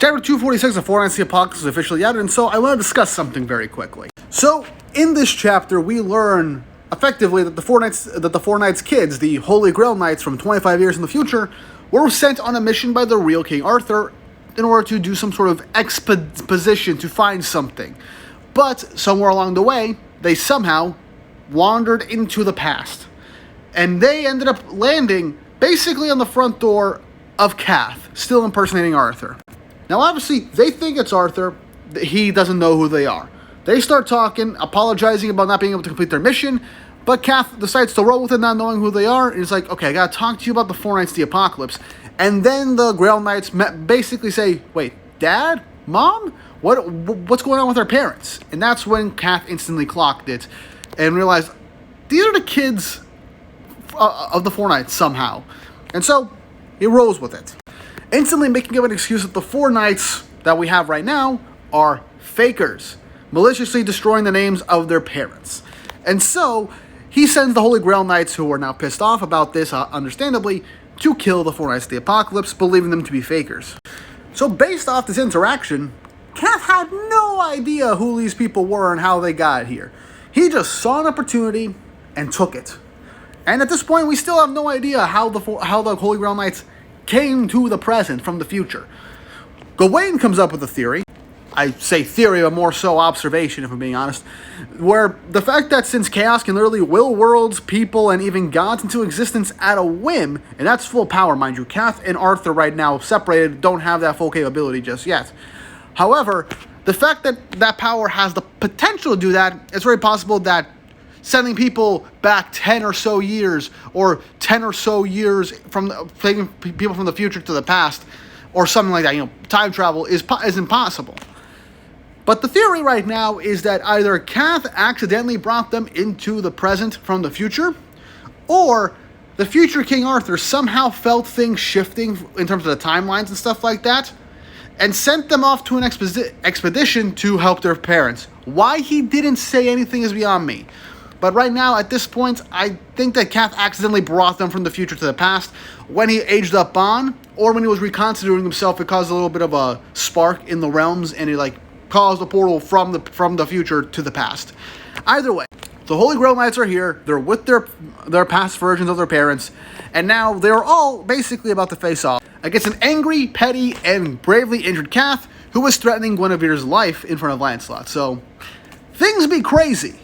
Chapter 246 of Four Knights of the Apocalypse is officially out, and so I want to discuss something very quickly. So, in this chapter, we learn effectively that the Four Knights kids, the Holy Grail Knights from 25 years in the future, were sent on a mission by the real King Arthur in order to do some sort of exposition to find something. But somewhere along the way, they somehow wandered into the past. And they ended up landing basically on the front door of Kath, still impersonating Arthur. Now, obviously, they think it's Arthur. He doesn't know who they are. They start talking, apologizing about not being able to complete their mission, but Kath decides to roll with it, not knowing who they are, and he's like, okay, I gotta talk to you about the Four Knights of the Apocalypse. And then the Grail Knights basically say, wait, Dad? Mom? What's going on with our parents? And that's when Kath instantly clocked it and realized, these are the kids of the Four Knights somehow. And so, he rolls with it, instantly making up an excuse that the Four Knights that we have right now are fakers, maliciously destroying the names of their parents. And so, he sends the Holy Grail Knights, who are now pissed off about this, understandably, to kill the Four Knights of the Apocalypse, believing them to be fakers. So based off this interaction, Kath had no idea who these people were and how they got here. He just saw an opportunity and took it. And at this point, we still have no idea how the Holy Grail Knights came to the present from the future. Gawain comes up with a theory. I say theory, but more so observation, if I'm being honest, where the fact that since chaos can literally will worlds, people, and even gods into existence at a whim, and that's full power, mind you. Kath and Arthur right now, separated, don't have that full capability just yet. However, the fact that that power has the potential to do that, it's very possible that sending people back 10 or so years, or 10 or so years from taking people from the future to the past, or something like that, time travel is impossible. But the theory right now is that either Kath accidentally brought them into the present from the future, or the future King Arthur somehow felt things shifting in terms of the timelines and stuff like that, and sent them off to an expedition to help their parents. Why he didn't say anything is beyond me. But right now, at this point, I think that Kath accidentally brought them from the future to the past when he aged up on, or when he was reconstituting himself. It caused a little bit of a spark in the realms, and it caused a portal from the future to the past. Either way, the Holy Grail Knights are here. They're with their past versions of their parents, and now they're all basically about to face off against an angry, petty, and bravely injured Kath who was threatening Guinevere's life in front of Lancelot. So, things be crazy.